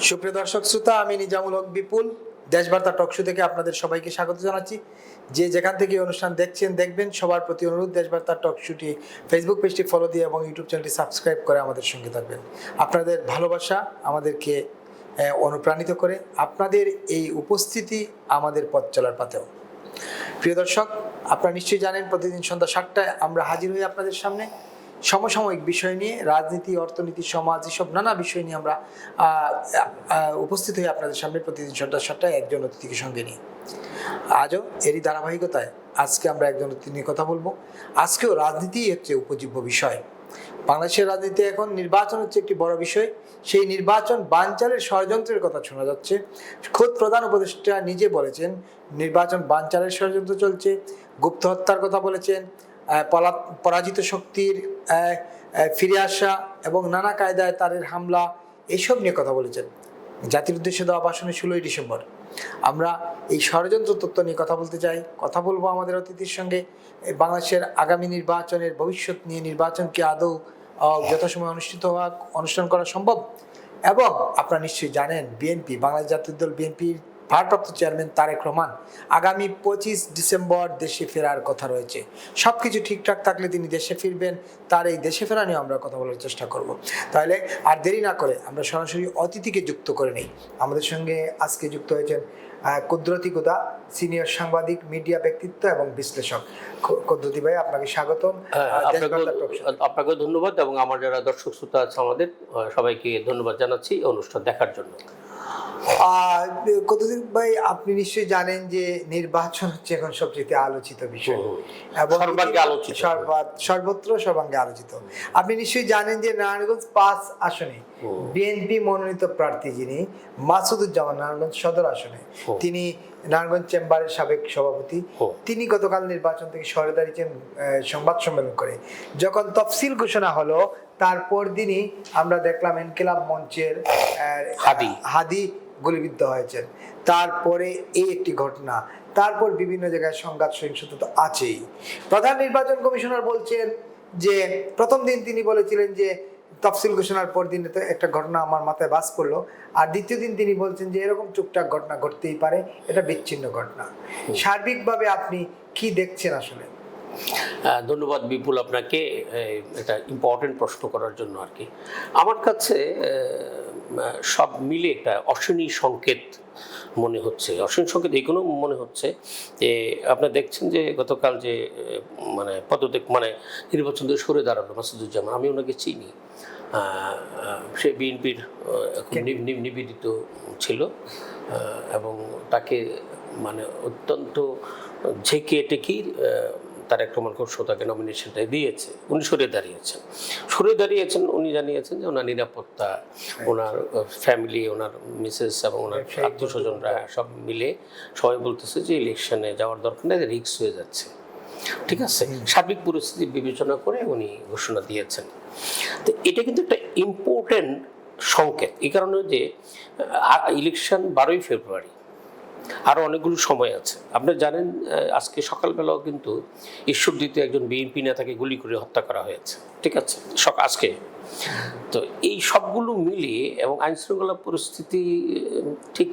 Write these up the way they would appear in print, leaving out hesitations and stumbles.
সুপ্রিয় দর্শক শ্রোতা, আমি নিজামুল হক বিপুল দেশবার্তা টকশো থেকে আপনাদের সবাইকে স্বাগত জানাচ্ছি। যে যেখান থেকে এই অনুষ্ঠান দেখছেন দেখবেন, সবার প্রতি অনুরোধ দেশবার্তা টকশোটি ফেসবুক পেজটি ফলো দিয়ে এবং ইউটিউব চ্যানেলটি সাবস্ক্রাইব করে আমাদের সঙ্গে থাকবেন। আপনাদের ভালোবাসা আমাদেরকে অনুপ্রাণিত করে, আপনাদের এই উপস্থিতি আমাদের পথ চলার পাথেও। প্রিয় দর্শক, আপনারা নিশ্চয়ই জানেন প্রতিদিন সন্ধ্যা 7টায় আমরা হাজির হই আপনাদের সামনে সমসাময়িক বিষয় নিয়ে, রাজনীতি, অর্থনীতি, সমাজ, এসব নানা বিষয় নিয়ে আমরা উপস্থিত হই আপনাদের সামনে প্রতিদিন সন্ধ্যা 7টায় একজন অতিথিকে সঙ্গে নিয়ে। আজও এরই ধারাবাহিকতায় আজকে আমরা একজন অতিথি নিয়ে কথা বলবো। আজকেও রাজনীতি হচ্ছে উপজীব্য বিষয়। বাংলাদেশের রাজনীতি এখন নির্বাচন হচ্ছে একটি বড় বিষয়। সেই নির্বাচন বানচালের ষড়যন্ত্রের কথা শোনা যাচ্ছে। খোদ প্রধান উপদেষ্টা নিজে বলেছেন নির্বাচন বানচালের ষড়যন্ত্র চলছে, গুপ্ত হত্যার কথা বলেছেন, পরাজিত শক্তির ফিরে আসা এবং নানা কায়দায় তারের হামলা, এইসব নিয়ে কথা বলেছেন জাতির উদ্দেশ্যে দেওয়া ভাষণে 16ই ডিসেম্বর। আমরা এই ষড়যন্ত্র তত্ত্ব নিয়ে কথা বলতে চাই, কথা বলবো আমাদের অতিথির সঙ্গে। বাংলাদেশের আগামী নির্বাচনের ভবিষ্যৎ নিয়ে, নির্বাচনকে আদৌ যথাসময়ে অনুষ্ঠান করা সম্ভব। এবং আপনারা নিশ্চয়ই জানেন বিএনপি, বাংলাদেশ জাতীয় দল বিএনপির ভারপ্রাপ্ত চেয়ারম্যান তারেক রহমান আগামী 25 ডিসেম্বর দেশে ফেরার কথা রয়েছে। সব কিছু ঠিকঠাক থাকলে তিনি দেশে ফিরবেন। তার এই দেশে ফেরা নিয়ে আমরা কথা বলার চেষ্টা করব। তাহলে আর দেরি না করে আমরা সরাসরি অতিথিকে যুক্ত করে নেই। আমাদের সঙ্গে আজকে যুক্ত হয়েছেন কুদরতি গুদা, সিনিয়র সাংবাদিক, মিডিয়া ব্যক্তিত্ব এবং বিশ্লেষক। কুদরতি ভাই, আপনাকে স্বাগতম। আপনাকে ধন্যবাদ এবং আমার যারা দর্শক শ্রোতা আছে আমাদের সবাইকে ধন্যবাদ জানাচ্ছি অনুষ্ঠান দেখার জন্য। কতদিন ভাই, আপনি নিশ্চয়ই জানেন যে নির্বাচন হচ্ছে এখন সবচেয়ে আলোচিত বিষয় এবং সর্বত্র সর্বাঙ্গে আলোচিত। আপনি নিশ্চয়ই জানেন যে নারায়ণগঞ্জ 5 আসনে বিএনপি মনোনীত প্রার্থী যিনি মাসুদুজ্জামান, নারায়ণগঞ্জ সদর আসনে, তিনি নারায়ণগঞ্জ চেম্বারের সাবেক সভাপতি, তিনি গতকাল নির্বাচন থেকে সরে দাঁড়িয়েছেন সংবাদ সম্মেলন করে। যখন তফসিল ঘোষণা হলো তারপর দিনই আমরা দেখলাম ইনকিলাব মঞ্চের হাদি গুলিবিদ্ধ হয়েছেন। তারপরে এই একটি ঘটনা, তারপর বিভিন্ন জায়গায় সংঘাত সহিংসতা তো আছেই। প্রধান নির্বাচন কমিশনার বলছেন যে প্রথম দিন তিনি বলেছিলেন যে তফসিল ঘোষণার পর দিনে তো একটা ঘটনা আমার মাথায় বাস করলো, আর দ্বিতীয় দিন তিনি বলছেন যে এরকম টুকটাক ঘটনা ঘটতেই পারে, এটা বিচ্ছিন্ন ঘটনা। সার্বিকভাবে আপনি কি দেখছেন আসলে? ধন্যবাদ বিপুল আপনাকে এটা ইম্পর্টেন্ট প্রশ্ন করার জন্য। আর কি আমার কাছে সব মিলে একটা অশনি সংকেত মনে হচ্ছে। অশনি সংকেত এই কোনো মনে হচ্ছে যে আপনারা দেখছেন যে গতকাল যে নির্বাচন থেকে সরে দাঁড়ালো মাসুদুজ্জামান, আমি ওনাকে চিনি। সে বিএনপির নিবেদিত ছিল এবং তাকে অত্যন্ত ঝেঁকে টেকির তারেক রহমান ঘোষণা তাকে নমিনেশনটা দিয়েছে। উনি সরে দাঁড়িয়েছেন। উনি জানিয়েছেন যে ওনার নিরাপত্তা, ওনার ফ্যামিলি, ওনার মিসেস এবং ওনার আত্মীয় স্বজনরা সব মিলে সবাই বলতেছে যে ইলেকশনে যাওয়ার দরকার নেই, রিস্ক হয়ে যাচ্ছে। ঠিক আছে, সার্বিক পরিস্থিতি বিবেচনা করে উনি ঘোষণা দিয়েছেন। তো এটা কিন্তু একটা ইম্পর্টেন্ট সংকেত, এই কারণে যে ইলেকশন 12ই ফেব্রুয়ারি, আরও অনেকগুলো সময় আছে। আপনি জানেন আজকে সকালবেলাও কিন্তু ঈশ্বরদীতে একজন বিএনপি নেতাকে গুলি করে হত্যা করা হয়েছে। ঠিক আছে, আজকে। তো এই সবগুলো মিলিয়ে এবং আইনশৃঙ্খলা পরিস্থিতি ঠিক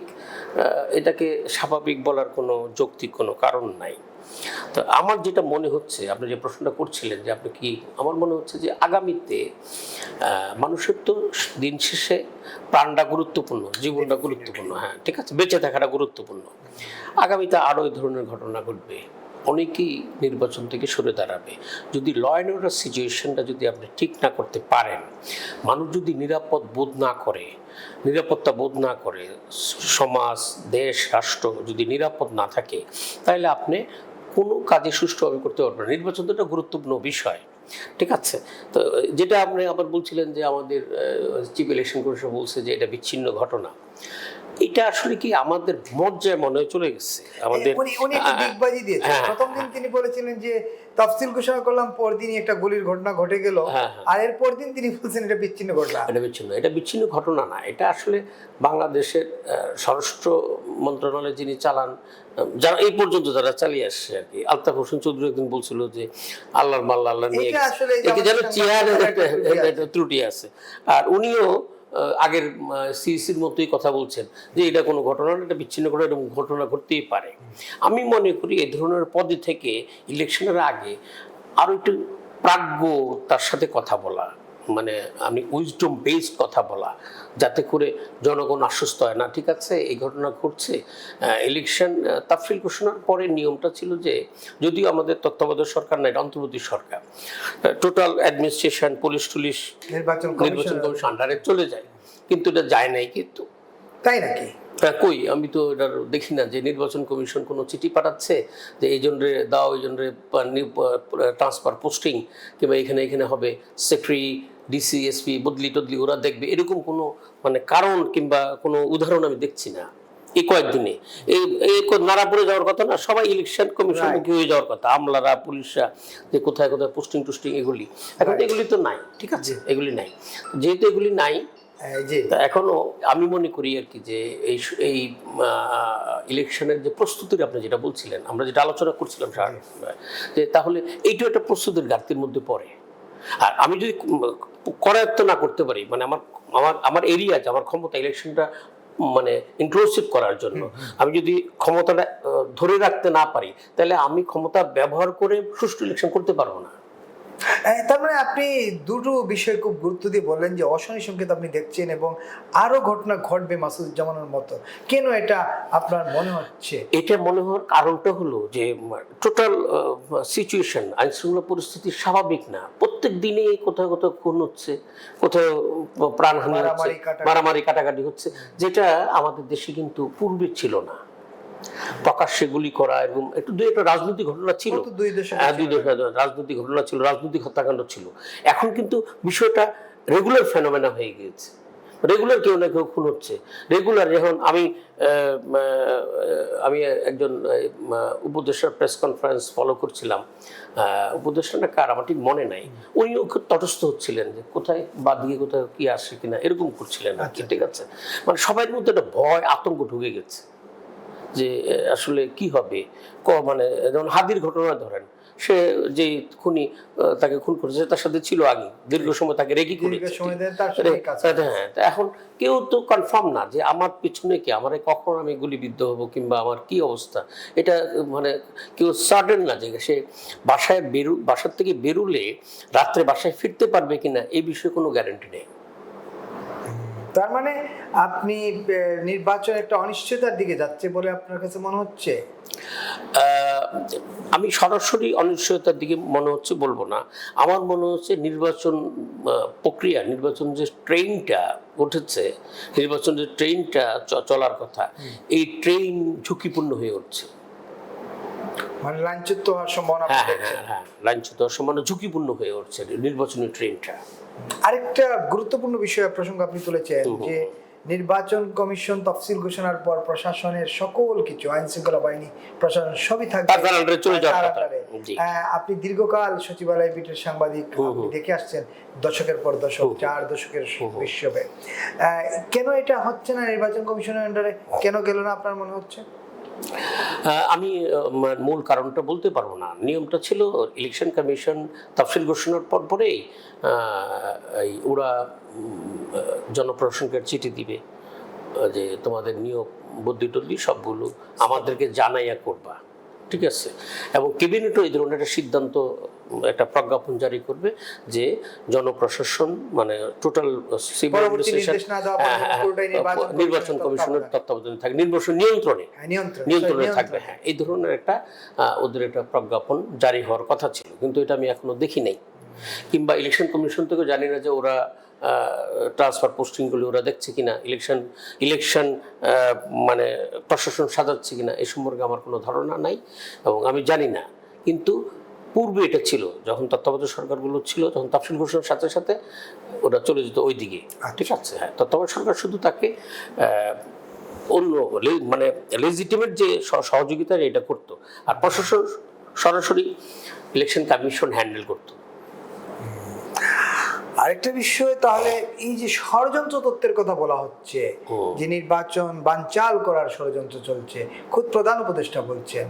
এটাকে স্বাভাবিক বলার কোনো যৌক্তিক কোনো কারণ নাই। তো আমার যেটা মনে হচ্ছে, আপনি যে প্রশ্নটা করছিলেন যে আপনি কি, আমার মনে হচ্ছে যে আগামীতে মানুষের তো দিন শেষে প্রাণটা গুরুত্বপূর্ণ, জীবনটা গুরুত্বপূর্ণ। হ্যাঁ, ঠিক আছে, বেঁচে থাকাটা গুরুত্বপূর্ণ। আগামীতে আরও এই ধরনের ঘটনা ঘটবে, অনেকেই নির্বাচন থেকে সরে দাঁড়াবে। যদি ল অ্যান্ড অর্ডার সিচুয়েশনটা যদি আপনি ঠিক না করতে পারেন, মানুষ যদি নিরাপত্তা বোধ না করে, সমাজ, দেশ, রাষ্ট্র যদি নিরাপদ না থাকে, তাহলে আপনি কোনো কাজে সুষ্ঠুভাবে করতে পারবেন না। নির্বাচন তো একটা গুরুত্বপূর্ণ বিষয়। ঠিক আছে, তো যেটা আপনি আবার বলছিলেন যে আমাদের চিফ ইলেকশন কমিশন বলছে যে এটা বিচ্ছিন্ন ঘটনা, এটা আসলে কি আমাদের মর্যায় মনে হয় চলে গেছে। আমাদের প্রথম দিন তিনি বলেছিলেন যে তফসিল ঘোষণা করলাম, পরদিনই একটা গুলির ঘটনা ঘটে গেল, আর এর পরদিন তিনি বলছেন এটা বিচ্ছিন্ন ঘটনা। এটা বিচ্ছিন্ন ঘটনা না, এটা আসলে বাংলাদেশের স্বরাষ্ট্র মন্ত্রণালয় যিনি চালান, যারা এই পর্যন্ত যারা চালিয়ে আসছে আর কি। আলতাফ হোসেন চৌধুরী একদিন বলছিল যে আল্লাহর মাল্লা আল্লাহ নিয়ে যেন চেয়ারের একটা ত্রুটি আছে, আর উনিও আগের সিইসির মতোই কথা বলছেন যে এটা কোনো ঘটনা না, এটা বিচ্ছিন্ন করে এরকম ঘটনা ঘটতেই পারে। আমি মনে করি এই ধরনের পদে থেকে ইলেকশনের আগে আরও একটু প্রাজ্ঞ তার সাথে কথা বলা, মানে আমি উইজডম বেসড কথা বলা, যাতে করে জনগণ আশ্বস্ত হয় না ঠিক আছে এই ঘটনা ঘটছে। ইলেকশন তাফসিল ঘোষণার পরে নিয়মটা ছিল যে যদিও আমাদের তত্ত্বাবধায়ক সরকার নাই, অন্তর্বর্তী সরকার, টোটাল অ্যাডমিনিস্ট্রেশন পুলিশ টুলিশ নির্বাচন কমিশন আন্ডারে চলে যায়, কিন্তু এটা যায় নাই। কিন্তু তাই নাকি? কই আমি তো এটা দেখি না যে নির্বাচন কমিশন কোনো চিঠি পাঠাচ্ছে যে এই জন্য দাও, এই জন্য ট্রান্সফার পোস্টিং কিংবা এখানে এখানে হবে সেক্রেটারি ডিসি এসপি বদলি টদলি ওরা দেখবে, এরকম কোনো মানে কারণ কিংবা কোনো উদাহরণ আমি দেখছি না এই কয়েকদিনে। এই এই নাড়া পড়ে যাওয়ার কথা না, সবাই ইলেকশন কমিশন মুখী হয়ে যাওয়ার কথা, আমলারা পুলিশরা যে কোথায় কোথায় পোস্টিং টোস্টিং এগুলি, এখন এগুলি তো নাই, ঠিক আছে এগুলি নাই। যেহেতু এগুলি নাই এখনো আমি মনে করি আর কি যে এই ইলেকশনের যে প্রস্তুতির আপনি যেটা বলছিলেন, আমরা যেটা আলোচনা করছিলাম যে তাহলে এইটাও একটা প্রস্তুতির ঘাটতির মধ্যে পড়ে। আর আমি যদি করায়ত্ত না করতে পারি, মানে আমার আমার আমার এরিয়াতে আমার ক্ষমতা ইলেকশনটা মানে ইনক্লুসিভ করার জন্য আমি যদি ক্ষমতাটা ধরে রাখতে না পারি, তাহলে আমি ক্ষমতা ব্যবহার করে সুষ্ঠু ইলেকশন করতে পারবো না। তার মানে আপনি দুটো বিষয় খুব গুরুত্ব দিয়ে বললেন যে অশনি সংকেত আপনি দেখছেন এবং আরো ঘটনা ঘটবে মাসুদুজ্জামানের মতো। কেন এটা আপনার মনে হচ্ছে? এটা মনে হওয়ার কারণটা হলো যে টোটাল সিচুয়েশন, আইন শৃঙ্খলা পরিস্থিতি স্বাভাবিক না। প্রত্যেক দিনে কোথাও কোথাও খুন হচ্ছে, কোথাও প্রাণহানি হচ্ছে, মারামারি কাটাকাটি হচ্ছে, যেটা আমাদের দেশে কিন্তু পূর্বে ছিল না। প্রকাশ্যে গুলি করা এবং একটু দুই একটা রাজনৈতিক ঘটনা ছিল, দুই দেশে রাজনৈতিক ঘটনা ছিল, রাজনৈতিক হত্যাকাণ্ড ছিল। এখন কিন্তু বিষয়টা রেগুলার ফেনোমেনা হয়ে গিয়েছে, রেগুলার কেউ না কেউ খুন হচ্ছে রেগুলার। যখন আমি একজন উপদেষ্টার প্রেস কনফারেন্স ফলো করছিলাম, উপদেষ্টাটা কার আমার ঠিক মনে নাই, উনিও খুব তটস্থ হচ্ছিলেন যে কোথায় বা দিয়ে কোথায় কি আসে কিনা এরকম করছিলেন আর কি, ঠিক আছে। মানে সবার মধ্যে একটা ভয় আতঙ্ক ঢুকে গেছে যে আসলে কি হবে। মানে যেমন হাদির ঘটনা ধরেন, সে যে খুনি তাকে খুন করেছে তার সাথে ছিল আগে দীর্ঘ সময়, তাকে রেগি করেছে। হ্যাঁ, এখন কেউ তো কনফার্ম না যে আমার পিছনে কি, আমার কখন আমি গুলিবিদ্ধ হব কিংবা আমার কি অবস্থা, এটা মানে কেউ সার্টেন না যে সে বাসার থেকে বেরুলে রাত্রে বাসায় ফিরতে পারবে কিনা এই বিষয়ে কোনো গ্যারান্টি নেই। তার মানে আপনি নির্বাচন একটা অনিশ্চয়তার দিকে যাচ্ছে বলে আপনার কাছে মনে হচ্ছে? আমি সরাসরি অনিশ্চয়তার দিকে মনে হচ্ছে বলবো না, আমার মনে হচ্ছে নির্বাচন প্রক্রিয়া, নির্বাচন যে ট্রেনটা উঠেছে, নির্বাচন যে ট্রেনটা চলার কথা, এই ট্রেন ঝুঁকিপূর্ণ হয়ে উঠছে। মানে লাঞ্ছিত হওয়ার সম্ভাবনা, হ্যাঁ লাঞ্ছিত হওয়ার সম্ভাবনা ঝুঁকিপূর্ণ হয়ে উঠছে নির্বাচনী ট্রেনটা। আরেকটা গুরুত্বপূর্ণ বিষয় প্রসঙ্গ আপনি তুলেছেন যে নির্বাচন কমিশন তফসিল ঘোষণার পর প্রশাসনের সকল কিছু, আইন শৃঙ্খলা বাহিনী, প্রশাসন সবই থাকবে। আপনি দীর্ঘকাল সচিবালয় পিঠের সাংবাদিক, দেখে আসছেন দশকের পর দশক, 4 দশকের বিশ্ববে। কেন এটা হচ্ছে না নির্বাচন কমিশনের আন্ডারে, কেন গেল না আপনার মনে হচ্ছে? আমি মূল কারণটা বলতে পারবো না। নিয়মটা ছিল ইলেকশন কমিশন তফসিল ঘোষণার পরেই ওরা জনপ্রশাসনকে চিঠি দিবে যে তোমাদের নিয়োগ বদলি টদলি সবগুলো আমাদেরকে জানাইয়া করবা, ঠিক আছে। এবং ক্যাবিনেটও এই ধরনের একটা সিদ্ধান্ত, একটা প্রজ্ঞাপন জারি করবে যে জনপ্রশাসন মানে টোটাল সিভিল অ্যাডমিনিস্ট্রেশন নির্বাচন কমিশনের তত্ত্বাবধানে থাকবে, নির্বাচন নিয়ন্ত্রণে থাকবে। হ্যাঁ, এই ধরনের একটা ওদের একটা প্রজ্ঞাপন জারি হওয়ার কথা ছিল, কিন্তু এটা আমি এখনো দেখি নাই। কিংবা ইলেকশন কমিশন থেকেও জানি না যে ওরা ট্রান্সফার পোস্টিংগুলি ওরা দেখছে কিনা, ইলেকশন মানে প্রশাসন সাজাচ্ছে কিনা এই সম্পর্কে আমার কোনো ধারণা নাই এবং আমি জানি না। কিন্তু পূর্বে এটা ছিল, যখন তত্ত্বাবধায়ক সরকারগুলো ছিল, তখন তফসিল ঘোষণার সাথে সাথে ওরা চলে যেত ওই দিকে, ঠিক আছে। হ্যাঁ, তত্ত্বাবধায়ক সরকার শুধু তাকে অন্য মানে লেজিটিমেট যে সহযোগিতা এটা করতো, আর প্রশাসন সরাসরি ইলেকশন কমিশন হ্যান্ডেল করতো। আরেকটা বিষয়, তাহলে এই যে ষড়যন্ত্র তত্ত্বের কথা বলা হচ্ছে, যে নির্বাচন বানচাল করার ষড়যন্ত্র চলছে, খুব প্রধান উপদেষ্টা বলছেন,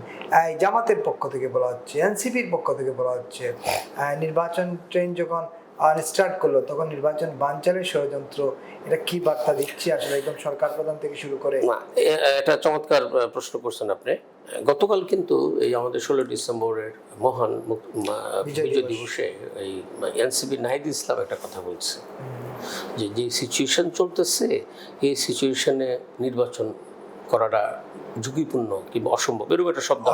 জামাতের পক্ষ থেকে বলা হচ্ছে, এনসিপির পক্ষ থেকে বলা হচ্ছে, নির্বাচন ট্রেন যখন স্টার্ট করলো, তখন নির্বাচন বানচালের ষড়যন্ত্র, এটা কি বার্তা দিচ্ছে আসলে একদম সরকার প্রধান থেকে শুরু করে? না, এটা চমৎকার প্রশ্ন করছেন আপনি। গতকাল কিন্তু এই আমাদের 16 ডিসেম্বরের মহান বিজয় বিজয় দিবস। দিবসে এই এনসিপি নাহিদ ইসলাম একটা কথা বলছে যে যে সিচুয়েশন চলতেছে এই সিচুয়েশনে নির্বাচন করাটা ঝুঁকিপূর্ণ কিংবা অসম্ভব, এরকম একটা শব্দ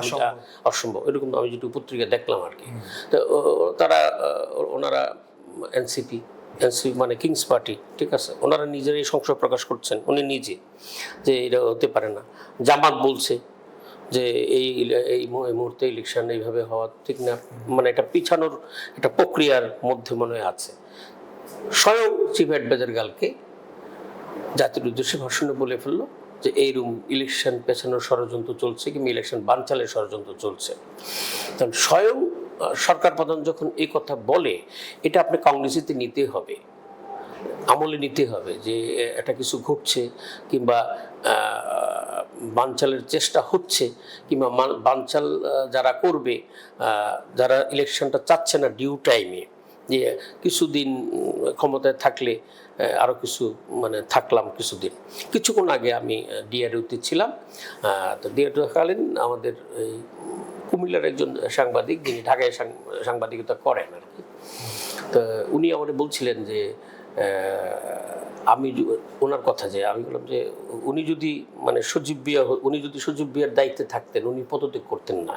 অসম্ভব এরকম আমি যেটু পত্রিকা দেখলাম আর কি। তো তারা ওনারা এনসিপি মানে কিংস পার্টি, ঠিক আছে, ওনারা নিজেরাই সংশয় প্রকাশ করছেন উনি নিজে যে এটা হতে পারে না। জামাত বলছে যে এই এই মুহূর্তে ইলেকশন এইভাবে হওয়া ঠিক না, মানে এটা পিছানোর একটা প্রক্রিয়ার মধ্যে মনে হয় আছে। স্বয়ং চিফ অ্যাডভাইজার গালকে জাতির উদ্দেশ্যে ভাষণে বলে ফেললো যে এইরকম ইলেকশন পেছানোর ষড়যন্ত্র চলছে কিংবা ইলেকশন বানচালের ষড়যন্ত্র চলছে। কারণ স্বয়ং সরকার প্রধান যখন এই কথা বলে, এটা আপনি কংগ্রেসিতে নিতে হবে, আমলে নিতে হবে যে একটা কিছু ঘটছে কিংবা বানচালের চেষ্টা হচ্ছে কিংবা বানচাল যারা করবে, যারা ইলেকশনটা চাচ্ছে না ডিউ টাইমে, যে কিছুদিন ক্ষমতায় থাকলে আরও কিছু মানে থাকলাম কিছুক্ষণ আগে আমি ডিআরইউতে ছিলাম। তো ডিআরইউ থাকালীন আমাদের এই কুমিল্লার একজন সাংবাদিক, যিনি ঢাকায় সাংবাদিকতা করেন আর কি, তো উনি আমাকে বলছিলেন যে আমি ওনার কথা, যে আমি বললাম যে উনি যদি মানে সজীব ভুঁইয়ার দায়িত্বে থাকতেন উনি পদত্যাগ করতেন না।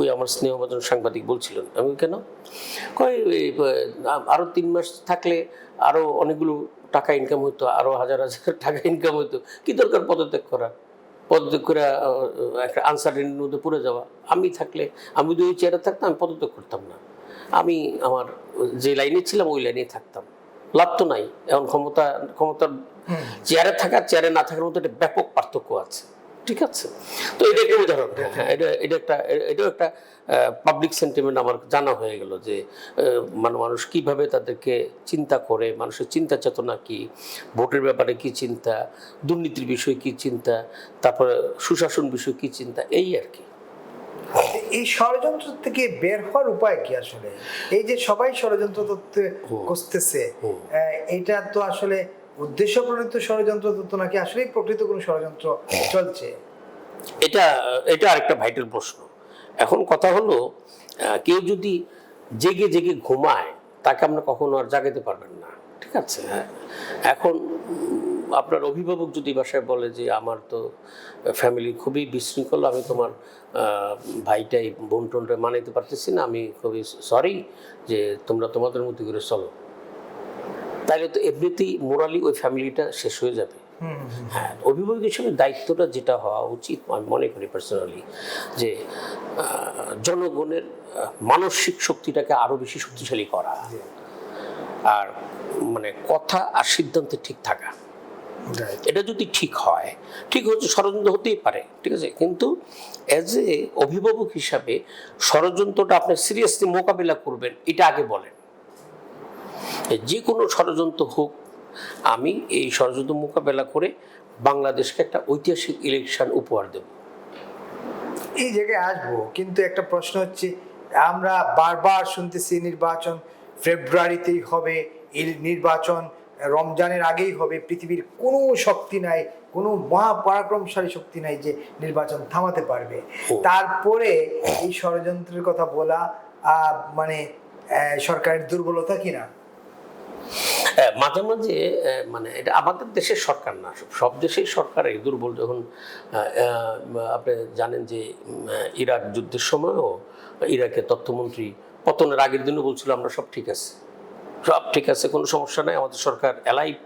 ওই আমার স্নেহভাজন সাংবাদিক বলছিলেন। আমি কেন কয় আরও 3 মাস থাকলে আরও অনেকগুলো টাকা ইনকাম হতো, আরও হাজার হাজার টাকা ইনকাম হতো, কি দরকার পদত্যাগ করা, পদত্যাগ করে একটা আনসার্টেনিটির মধ্যে পড়ে যাওয়া। আমি থাকলে, আমি যদি ওই চেয়ারে থাকতাম আমি পদত্যাগ করতাম না, আমি আমার যে লাইনে ছিলাম ওই লাইনেই থাকতাম, লাভ তো নাই। এখন ক্ষমতার চেয়ারে থাকার চেয়ারে না থাকার মধ্যে একটা ব্যাপক পার্থক্য আছে, ঠিক আছে। তো এটা একটা উদাহরণ, হ্যাঁ, এটাও একটা পাবলিক সেন্টিমেন্ট আমার জানা হয়ে গেল যে মানুষ কিভাবে তাদেরকে চিন্তা করে, মানুষের চিন্তা চেতনা কি, ভোটের ব্যাপারে কি চিন্তা, দুর্নীতির বিষয়ে কি চিন্তা, তারপরে সুশাসন বিষয়ে কি চিন্তা, এই আর কি। এই ষড়যন্ত্র থেকে বের হওয়ার উপায় কি আসলে? এই যে সবাই ষড়যন্ত্র করতেছে, এটা তো আসলে উদ্দেশ্য প্রণীত ষড়যন্ত্র তো নাকি আসলে প্রকৃত কোনো ষড়যন্ত্র চলছে? এটা আরেকটা ভাইটাল প্রশ্ন। এখন কথা হলো, কেউ যদি জেগে জেগে ঘুমায় তাকে আমরা কখনো আর জাগাতে পারবেন না, ঠিক আছে। এখন আপনার অভিভাবক যদি বাসায় বলে যে আমার তো ফ্যামিলি খুবই বিশৃঙ্খল, আমি তোমার ভাইটাই বোন টোনটা মানাইতে পারতেছি না, আমি খুবই সরি, যে তোমরা তোমাদের মতো করে চলো, তাহলে তো এমনিতেই মোরালি ওই ফ্যামিলিটা শেষ হয়ে যাবে। হ্যাঁ, অভিভাবক হিসেবে দায়িত্বটা যেটা হওয়া উচিত আমি মনে করি পার্সোনালি, যে জনগণের মানসিক শক্তিটাকে আরো বেশি শক্তিশালী করা, আর মানে কথা আর সিদ্ধান্তে ঠিক থাকা। এটা যদি ঠিক হয়, ঠিক হচ্ছে, ষড়যন্ত্র হতেই পারে, ঠিক আছে, কিন্তু অ্যাজ এ অভিভাবক হিসাবে ষড়যন্ত্রটা আপনি সিরিয়াসলি মোকাবিলা করবেন, এটা আগে বলেন। যে কোনো ষড়যন্ত্র হোক, আমি এই ষড়যন্ত্র মোকাবেলা করে বাংলাদেশকে একটা ঐতিহাসিক ইলেকশন উপহার দেব। এই জায়গায় আসবো, কিন্তু একটা প্রশ্ন হচ্ছে, আমরা বারবার শুনতেছি নির্বাচন ফেব্রুয়ারিতেই হবে, এই নির্বাচন রমজানের আগেই হবে, পৃথিবীর কোনো শক্তি নাই, কোনো মহাপরাক্রমশালী শক্তি নাই যে নির্বাচন থামাতে পারবে। তারপরে এই ষড়যন্ত্রের কথা বলা মানে সরকারের দুর্বলতা কিনা? মাঝে মাঝে মানে এটা আমাদের দেশের সরকার না, সব দেশের সরকারই দুর্বল। যখন আপনি জানেন যে ইরাক যুদ্ধের সময়ও ইরাকের তথ্যমন্ত্রী পতনের আগের দিনও বলছিল আমরা সব ঠিক আছে, সব ঠিক আছে, কোনো সমস্যা নাই, আমাদের সরকার অ্যালাইভ,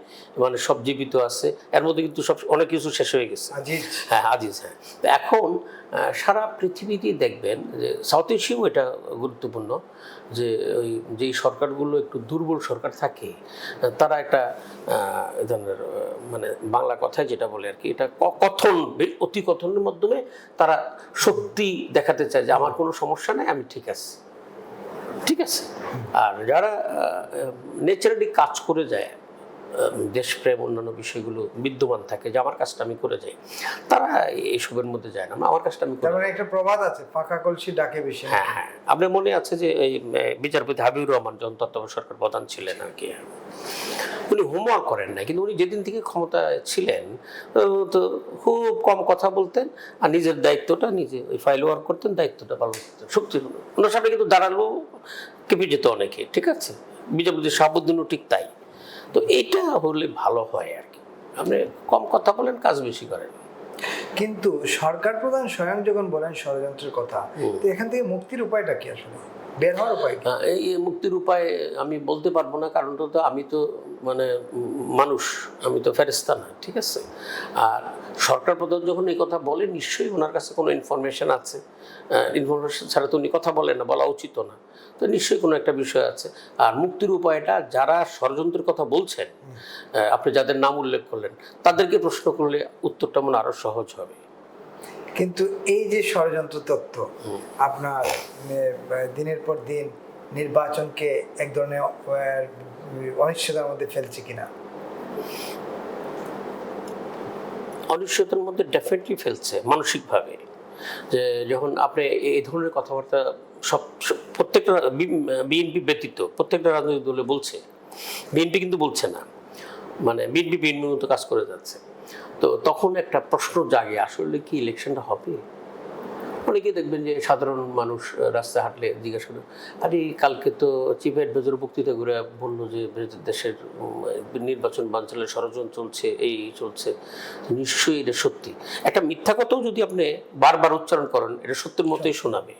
মানে সব জীবিত আছে। এর মধ্যে কিন্তু সব অনেক কিছু শেষ হয়ে গেছে। হ্যাঁ, আজিজ। হ্যাঁ, তো এখন সারা পৃথিবীতেই দেখবেন যে সাউথ এশিয়াও এটা গুরুত্বপূর্ণ, যে ওই যেই সরকারগুলো একটু দুর্বল সরকার থাকে তারা একটা ধরনের মানে বাংলা কথায় যেটা বলে আর কি, এটা কথন, অতি কথনের মাধ্যমে তারা শক্তি দেখাতে চায় যে আমার কোনো সমস্যা নেই, আমি ঠিক আছে, ঠিক আছে। আর যারা ন্যাচারালি কাজ করে যায় দেশপ্রেম অন্যান্য বিষয়গুলো বিদ্যমান থাকে যে আমার কাজটা আমি করে যাই, তারা এইসবের মধ্যে যায় না, আমার কাজটা আমি করে তার মানে একটা প্রবাদ আছে, ফাঁকা কলসি ডাকে বেশি। হ্যাঁ হ্যাঁ, আপনার মনে আছে যে এই বিচারপতি হাবিবুর রহমান যখন তত্ত্বাবধায়ক সরকার প্রধান ছিলেন আর কি, উনি হোমওয়ার্ক করেন না, কিন্তু উনি যেদিন থেকে ক্ষমতায় ছিলেন তো খুব কম কথা বলতেন আর নিজের দায়িত্বটা নিজে ওই ফাইল ওয়ার্ক করতেন, দায়িত্বটা পালন করতেন শক্তি। ওনার সামনে কিন্তু দাঁড়ালো কেঁপে যেত অনেকে, ঠিক আছে, বিচারপতি শাহাবুদ্দিনও ঠিক তাই। তো এটা হলে ভালো হয় আর কি, আপনি কম কথা বলেন, কাজ বেশি করেন। কিন্তু সরকার প্রধান স্বয়ং যখন বলেন ষড়যন্ত্রের কথা, তো এখান থেকে মুক্তির উপায়টা কি, আসলে বের হওয়ার উপায় কি? এই মুক্তির উপায় আমি বলতে পারবো না, কারণ তো আমি তো মানে মানুষ, আমি তো ফেরেশতা না, ঠিক আছে। আর সরকার প্রধান যখন এই কথা বলে, নিশ্চয়ই ওনার কাছে কোনো ইনফরমেশন আছে, ইনফরমেশন ছাড়া তো উনি কথা বলেন না, বলা উচিত না, তো নিশ্চয়ই কোনো একটা বিষয় আছে। আর মুক্তির উপায়টা যারা ষড়যন্ত্রের কথা বলছেন, আপনি যাদের নাম উল্লেখ করলেন, তাদেরকে প্রশ্ন করলে উত্তরটা মনে আরও সহজ হবে। কিন্তু এই যে ষড়যন্ত্র তত্ত্ব আপনার দিনের পর দিন নির্বাচনকে এক ধরনের অনিশ্চয়তার মধ্যে ফেলছে কিনা? অনিশ্চয়তার মধ্যে ডেফিনেটলি ফেলছে মানসিকভাবে, যে যখন আপনি এই ধরনের কথাবার্তা প্রত্যেকটা বিএনপি ব্যতীত প্রত্যেকটা রাজনৈতিক দলে বলছে, বিএনপি কিন্তু বলছে না, মানে বিএনপির মতো কাজ করে যাচ্ছে, তো তখন একটা প্রশ্ন জাগে, আসলে কি ইলেকশনটা হবে? অনেকে দেখবেন যে সাধারণ মানুষ রাস্তায় হাঁটলে জিজ্ঞাসা করে, আরে কালকে তো চিফ অ্যাডভাইজার বক্তৃতা করে বললো যে দেশের নির্বাচন বানচালের ষড়যন্ত্র চলছে, এই চলছে, নিশ্চয়ই এটা সত্যি। একটা মিথ্যা কথাও যদি আপনি বারবার উচ্চারণ করেন, এটা সত্যের মতোই শোনাবে।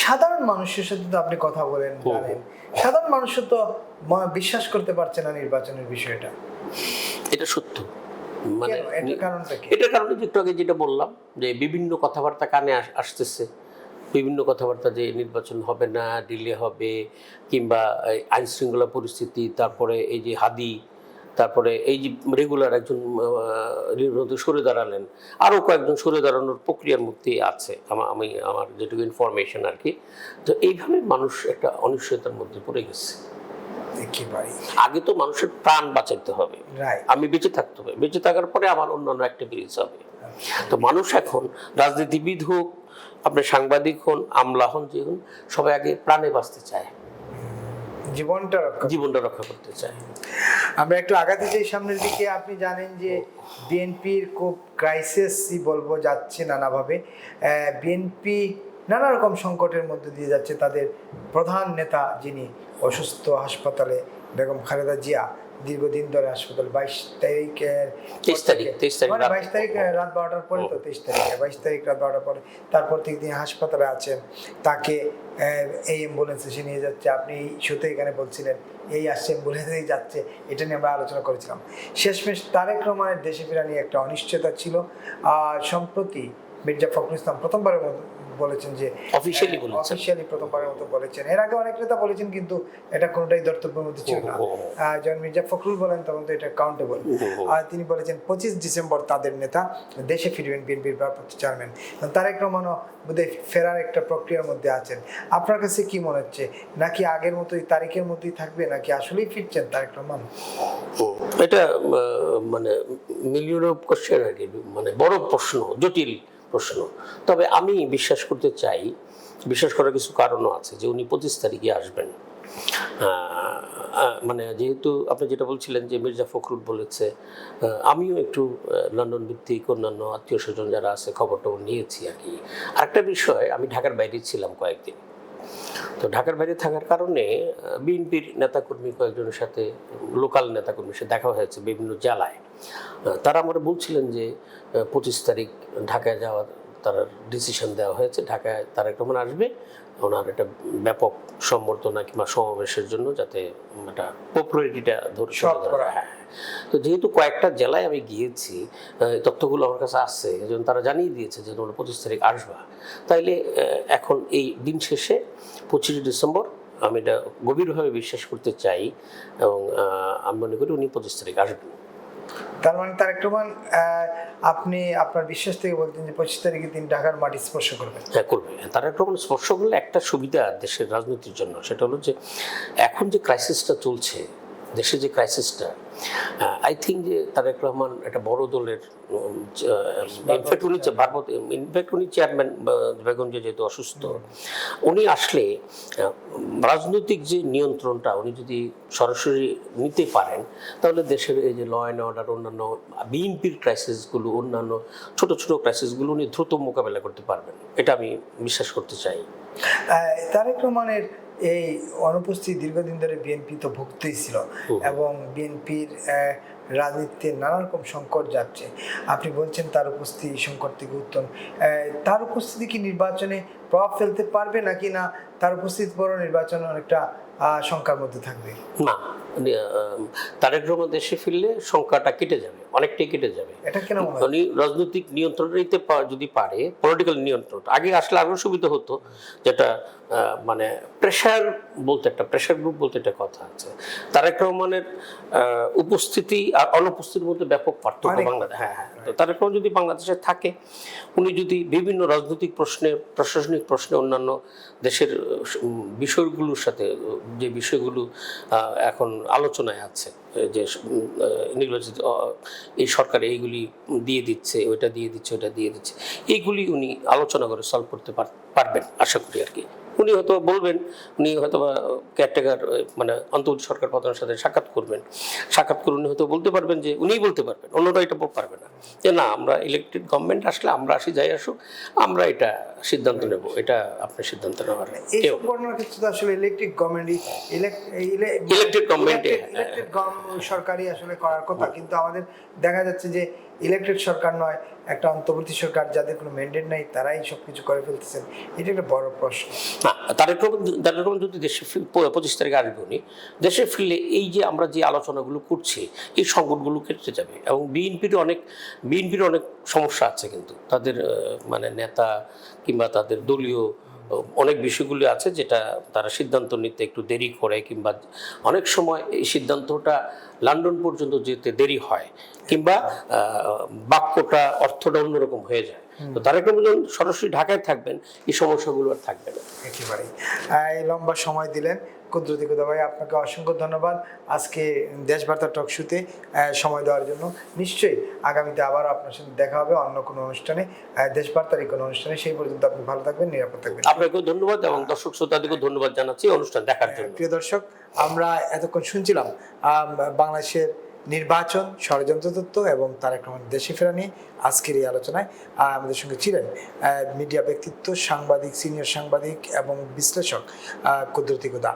সাধারণ মানুষের সাথে তো আপনি কথা বলেন, জানেন, সাধারণ মানুষ তো বিশ্বাস করতে পারছে না নির্বাচনের বিষয়টা। এটা সত্য, মানে এটার কারণে একটু আগে যেটা বললাম, যে বিভিন্ন কথাবার্তা কানে আসতেছে, বিভিন্ন কথাবার্তা যে নির্বাচন হবে না, ডিলে হবে, কিংবা আইন শৃঙ্খলা পরিস্থিতি, তারপরে এই যে হাদি, তারপরে এই যে রেগুলার একজন সরে দাঁড়ালেন, আরও কয়েকজন সরে দাঁড়ানোর প্রক্রিয়ার মধ্যে আছে, আমি আমার যেটুকু ইনফরমেশন আর কি। তো এইভাবে মানুষ একটা অনিশ্চয়তার মধ্যে পড়ে গেছে। আগে তো মানুষের প্রাণ বাঁচাইতে হবে, আমি বেঁচে থাকতে হবে, বেঁচে থাকার পরে আমার অন্যান্য অ্যাক্টিভিটিস হবে। তো মানুষ এখন রাজনীতিবিদ হোক, আপনার সাংবাদিক হন, আমলা হন, যে হন, সবাই আগে প্রাণে বাঁচতে চায়, জীবনটা রক্ষা করতে চায়। আমরা একটু আগাতে চাই সামনের দিকে। আপনি জানেন যে বিএনপির খুব ক্রাইসিসই বলবো যাচ্ছে নানাভাবে, বিএনপি নানা রকম সংকটের মধ্যে দিয়ে যাচ্ছে। তাদের প্রধান নেতা যিনি অসুস্থ, হাসপাতালে, বেগম খালেদা জিয়া দীর্ঘদিন ধরে হাসপাতাল, 22 তারিখ রাত 12টার পরে, তো 22 তারিখ রাত 12টার পরে, তারপর থেকে তিনি হাসপাতালে আছেন। তাকে এই অ্যাম্বুলেন্সে এসে নিয়ে যাচ্ছে, আপনি এই শোতে এখানে বলছিলেন এই আসছে অ্যাম্বুলেন্সেই যাচ্ছে, এটা নিয়ে আমরা আলোচনা করেছিলাম। শেষমেশ তারেক রহমানের দেশে ফেরা নিয়ে একটা অনিশ্চয়তা ছিল। আর সম্প্রতি মির্জা ফখরুল ইসলাম প্রথমবারের মতো বলেছেন যে অফিসিয়ালি প্রথমবারের মতো বলেছেন, এর আগে অনেক নেতা বলেছেন কিন্তু এটা কোনোটাই ধর্তব্যের মধ্যে ছিল না। যখন মির্জা ফখরুল বলেন তখন তো এটা কাউন্টেবল। আর তিনি বলেছেন 25 ডিসেম্বর তাদের নেতা দেশে ফিরবেন, বিএনপির ভারপ্রাপ্ত চেয়ারম্যান তারেক রহমানও বোধহয় ফেরার একটা প্রক্রিয়ার মধ্যে আছেন। আপনার কাছে কি মনে হচ্ছে, নাকি আগের মতোই তারিখের মধ্যেই থাকবে, নাকি আসলেই ফিরছেন তারেক রহমান? এটা মানে মিলিয়ন অফ কোশ্চেন আর কি, মানে বড় প্রশ্ন, জটিল প্রশ্ন। তবে আমি বিশ্বাস করতে চাই, বিশ্বাস করার কিছু কারণও আছে, যে উনি 25 তারিখে আসবেন। মানে যেহেতু আপনি যেটা বলছিলেন যে মির্জা ফখরুল বলেছে, আমিও একটু লন্ডন ভিত্তিক অন্যান্য আত্মীয় স্বজন যারা আছে খবর টবর নিয়েছি আর কি। আরেকটা বিষয়, আমি ঢাকার বাইরে ছিলাম কয়েকদিন, তো ঢাকার বাইরে থাকার কারণে বিএনপির নেতাকর্মী কয়েকজনের সাথে, লোকাল নেতাকর্মীর সাথে দেখা হয়েছে বিভিন্ন জেলায়। তারা আমরা বলছিলেন যে 25 তারিখ ঢাকায় যাওয়ার তার ডিসিশন দেওয়া হয়েছে, ঢাকায় তারেক রহমান আসবে, ওনার একটা ব্যাপক সম্বর্ধনা কিংবা সমাবেশের জন্য, যাতে একটা পপুলারিটিটা ধরে। হ্যাঁ, তো যেহেতু কয়েকটা জেলায় আমি গিয়েছি, তথ্যগুলো আমার কাছে আসছে, যেমন তারা জানিয়ে দিয়েছে যে তোমরা 25 তারিখ আসবা, তাইলে এখন এই দিন শেষে 25 ডিসেম্বর আমি এটা গভীরভাবে বিশ্বাস করতে চাই, এবং আমি মনে করি উনি 25 তারিখ আসবেন। তার মানে তারেক রহমান, আপনি আপনার বিশ্বাস থেকে বলতেন যে 25 তারিখে তিনি ঢাকার মাটি স্পর্শ করবেন? হ্যাঁ, করবে। তারেক রহমান স্পর্শ করলে একটা সুবিধা দেশের রাজনীতির জন্য, সেটা হলো যে এখন যে ক্রাইসিসটা চলছে, দেশের যে ক্রাইসিসটা, আই থিঙ্ক যে তারেক রহমান একটা বড় দলের ইনফ্যাক্ট উনি চেয়ারম্যান, বেগম যে যেহেতু অসুস্থ, উনি আসলে রাজনৈতিক যে নিয়ন্ত্রণটা উনি যদি সরাসরি নিতে পারেন, তাহলে দেশের এই যে ল অ্যান্ড অর্ডার, অন্যান্য বিএনপির ক্রাইসিসগুলো, অন্যান্য ছোট ছোট ক্রাইসিসগুলো উনি দ্রুত মোকাবেলা করতে পারবেন, এটা আমি বিশ্বাস করতে চাই। তারেক রহমানের এই অনুপস্থিতি দীর্ঘদিন ধরে বিএনপি তো ভুগতেই ছিল এবং বিএনপির রাজনীতিতে নানা রকম সংকট যাচ্ছে। আপনি বলছেন তার উপস্থিতি সংকট থেকে উত্তম, তার উপস্থিতি কি নির্বাচনে প্রভাব ফেলতে পারবে নাকি না তার উপস্থিতি বড় নির্বাচনে অনেকটা শঙ্কার মধ্যে থাকবে? না, তারেক রহমান দেশে ফিরলে সংখ্যাটা কেটে যাবে, অনেকটাই কেটে যাবে। এটা কেন? উনি রাজনৈতিক নিয়ন্ত্রণ নিতে যদি পারে, পলিটিক্যাল নিয়ন্ত্রণ, আগে আসলে আরও সুবিধা হতো, যেটা মানে প্রেশার বলতে, একটা প্রেশার গ্রুপ বলতে একটা কথা আছে। তারেক রহমানের উপস্থিতি আর অনুপস্থিতির মধ্যে ব্যাপক পার্থক্য বাংলাদেশ। হ্যাঁ, তো তারেক রহমান যদি বাংলাদেশে থাকে, উনি যদি বিভিন্ন রাজনৈতিক প্রশ্নে, প্রশাসনিক প্রশ্নে, অন্যান্য দেশের বিষয়গুলোর সাথে, যে বিষয়গুলো এখন আলোচনায় আছে, যে নির্বাচিত এই সরকার এইগুলি দিয়ে দিচ্ছে, ওইটা দিয়ে দিচ্ছে, ওইটা দিয়ে দিচ্ছে, এইগুলি উনি আলোচনা করে সলভ করতে পারবেন আশা করি আর কি। উনি হয়তো বলবেন, উনি হয়তো বা কেয়ারটেকার মানে অন্তর্বর্তী সরকার প্রধানের সাথে সাক্ষাৎ করবেন, সাক্ষাৎ করে উনি হয়তো বলতে পারবেন যে, উনিই বলতে পারবেন, অন্যরা এটা পারবে না, যে না আমরা ইলেকটেড গভর্নমেন্ট আসলে আমরা আসি, যাই আসুক, আমরা এটা সিদ্ধান্ত নেব, এটা আপনার সিদ্ধান্ত নেওয়ার। এই ঘটনার ক্ষেত্রে তো আসলে ইলেকটেড গভর্নমেন্ট, ইলেকটেড গভর্নমেন্ট সরকারই আসলে করার কথা, কিন্তু আমাদের দেখা যাচ্ছে যে ইলেকটেড সরকার নয়, একটা অন্তর্বর্তী সরকার, যাদের কোনো ম্যান্ডেট নাই, তারাই সবকিছু করে ফেলতেছেন। এটা একটা বড় প্রশ্ন। না, তারেক রহমান যদি দেশে 25 তারিখে আসবে, উনি দেশে ফিরলে এই যে আমরা যে আলোচনাগুলো করছি, এই সংকটগুলো কেটে যাবে। এবং বিএনপির অনেক সমস্যা আছে, কিন্তু তাদের মানে নেতা কিংবা তাদের দলীয় অনেক বিষয়গুলি আছে, যেটা তারা সিদ্ধান্ত নিতে একটু দেরি করে, কিংবা অনেক সময় এই সিদ্ধান্তটা লন্ডন পর্যন্ত যেতে দেরি হয়, কিংবা বাক্যটা, অর্থটা অন্যরকম হয়ে যায়। তো তারেক রহমান সরাসরি ঢাকায় থাকবেন, এই সমস্যাগুলো আর থাকবে না। একেবারেই। এই লম্বা সময় দিলেন কুদরতি কুদা ভাই, আপনাকে অসংখ্য ধন্যবাদ আজকে দেশবার্তা টক শোতে সময় দেওয়ার জন্য। নিশ্চয়ই আগামীতে আবার আপনার সাথে দেখা হবে অন্য কোনো অনুষ্ঠানে, দেশবার্তারই কোনো অনুষ্ঠানে। সেই পর্যন্ত আপনি ভালো থাকবেন, নিরাপদ থাকবেন। আপনাকেও ধন্যবাদ এবং দর্শক শ্রোতাদেরকেও ধন্যবাদ জানাচ্ছি অনুষ্ঠান দেখার জন্য। প্রিয় দর্শক, আমরা এতক্ষণ শুনছিলাম বাংলাদেশের নির্বাচন, ষড়যন্ত্র তত্ত্ব এবং তারেক রহমান দেশে ফেরা নিয়ে আজকের এই আলোচনায় আমাদের সঙ্গে ছিলেন মিডিয়া ব্যক্তিত্ব, সাংবাদিক, সিনিয়র সাংবাদিক এবং বিশ্লেষক কুদরতি কুদা।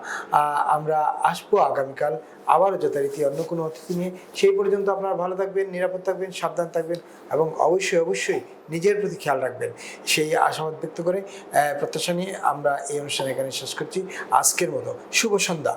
আমরা আসবো আগামীকাল আবারও যথারীতি অন্য কোনো অতিথি নিয়ে। সেই পর্যন্ত আপনারা ভালো থাকবেন, নিরাপদ থাকবেন, সাবধান থাকবেন এবং অবশ্যই নিজের প্রতি খেয়াল রাখবেন, সেই আশাবাদ ব্যক্ত করে প্রত্যাশা নিয়ে আমরা এই অনুষ্ঠান এখানে শেষ করছি। আজকের মতো শুভ সন্ধ্যা।